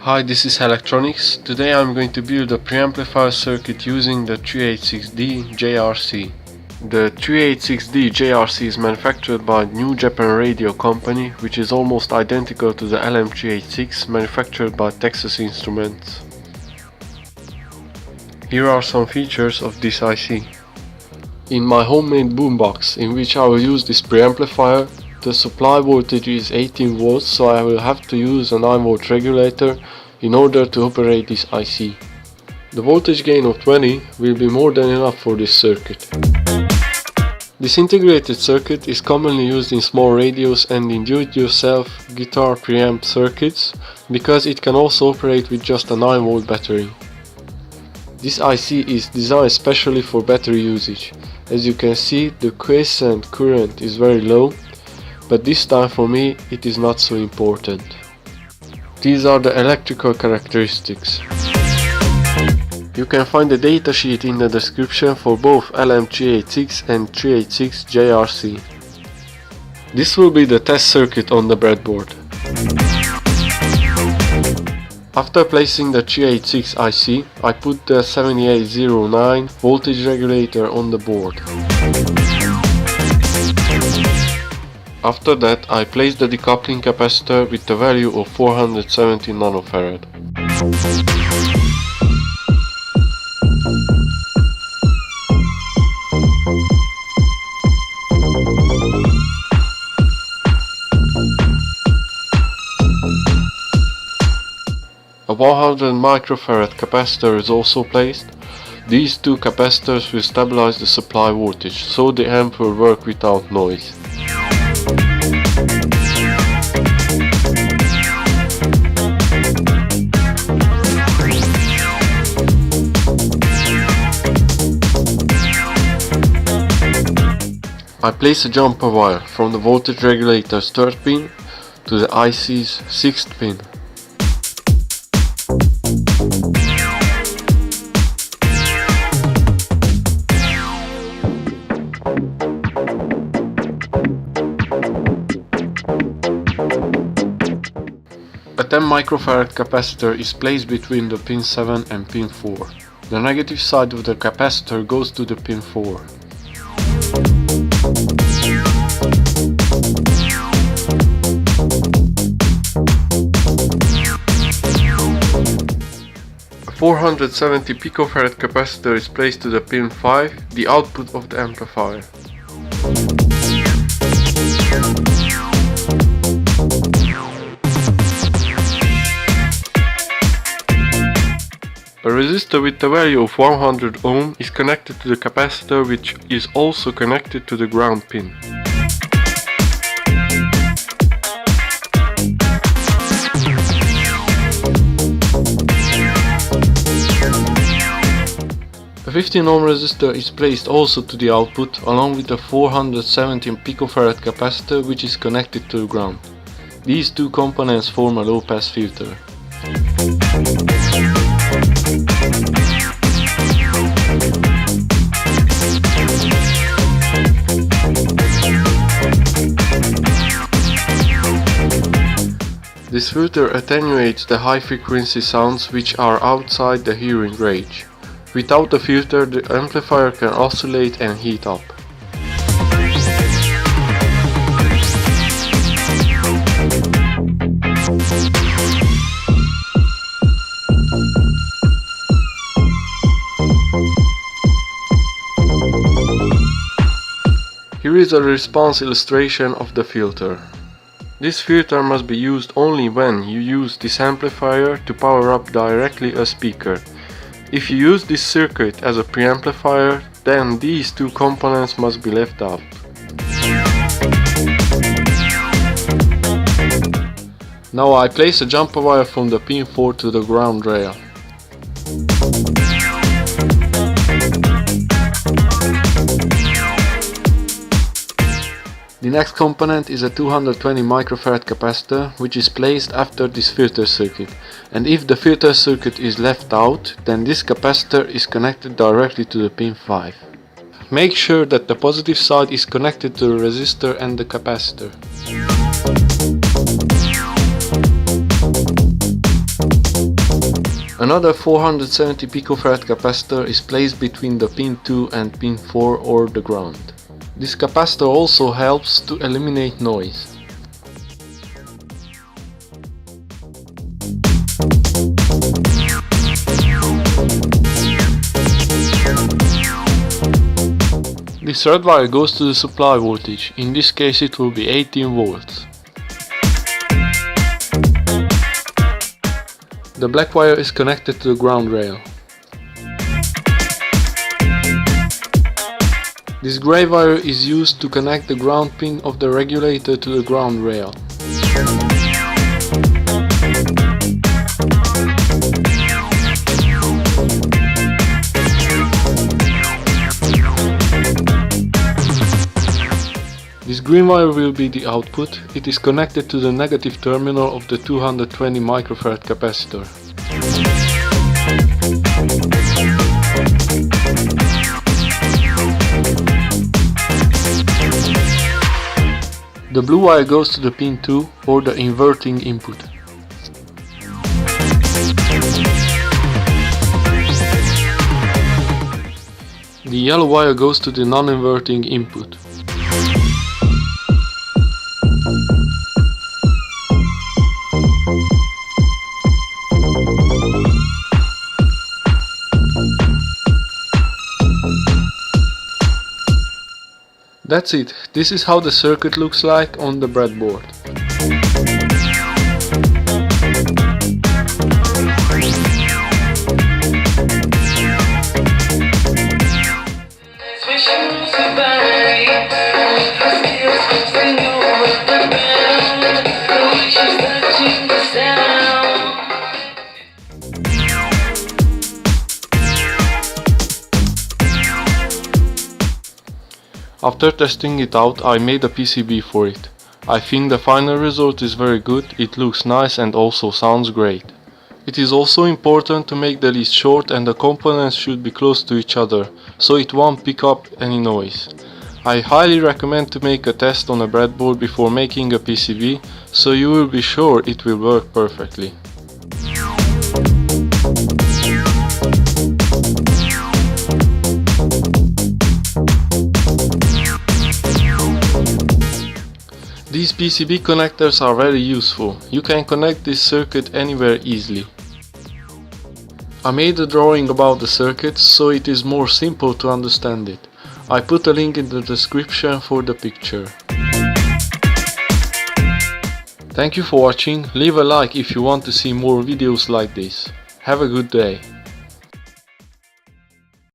Hi, this is Electronics. Today I'm going to build a preamplifier circuit using the 386D JRC. The 386D JRC is manufactured by New Japan Radio Company, which is almost identical to the LM386 manufactured by Texas Instruments. Here are some features of this IC. In my homemade boombox, in which I will use this preamplifier, the supply voltage is 18 volts, so I will have to use a 9 volt regulator in order to operate this IC. The voltage gain of 20 will be more than enough for this circuit. This integrated circuit is commonly used in small radios and in do-it-yourself guitar preamp circuits because it can also operate with just a 9 volt battery. This IC is designed specially for battery usage. As you can see, the quiescent current is very low, but this time for me it is not so important. These are the electrical characteristics. You can find the datasheet in the description for both LM386 and 386 JRC. This will be the test circuit on the breadboard. After placing the 386 IC, I put the 7809 voltage regulator on the board. After that, I placed the decoupling capacitor with the value of 470 nanofarad. A 100 microfarad capacitor is also placed. These two capacitors will stabilize the supply voltage, so the amp will work without noise. I place a jumper wire from the voltage regulator's 3rd pin to the IC's 6th pin. A 10 microfarad capacitor is placed between the pin 7 and pin 4. The negative side of the capacitor goes to the pin 4. A 470 picofarad capacitor is placed to the pin 5, the output of the amplifier. A resistor with the value of 100 ohm is connected to the capacitor, which is also connected to the ground pin. A 15 ohm resistor is placed also to the output, along with a 417 picofarad capacitor, which is connected to the ground. These two components form a low-pass filter. This filter attenuates the high-frequency sounds which are outside the hearing range. Without the filter, the amplifier can oscillate and heat up. Here is a response illustration of the filter. This filter must be used only when you use this amplifier to power up directly a speaker. If you use this circuit as a preamplifier, then these two components must be left out. Now I place a jumper wire from the pin 4 to the ground rail. The next component is a 220 microfarad capacitor, which is placed after this filter circuit, and if the filter circuit is left out, then this capacitor is connected directly to the pin 5. Make sure that the positive side is connected to the resistor and the capacitor. Another 470 picofarad capacitor is placed between the pin 2 and pin 4 or the ground. This capacitor also helps to eliminate noise. This red wire goes to the supply voltage, in this case it will be 18 volts. The black wire is connected to the ground rail. This grey wire is used to connect the ground pin of the regulator to the ground rail. This green wire will be the output. It is connected to the negative terminal of the 220 microfarad capacitor. The blue wire goes to the pin 2 or the inverting input. The yellow wire goes to the non-inverting input. That's it. This is how the circuit looks like on the breadboard. After testing it out, I made a PCB for it. I think the final result is very good, it looks nice and also sounds great. It is also important to make the list short and the components should be close to each other, so it won't pick up any noise. I highly recommend to make a test on a breadboard before making a PCB, so you will be sure it will work perfectly. These PCB connectors are very useful. You can connect this circuit anywhere easily. I made a drawing about the circuit so it is more simple to understand it. I put a link in the description for the picture. Thank you for watching. Leave a like if you want to see more videos like this. Have a good day.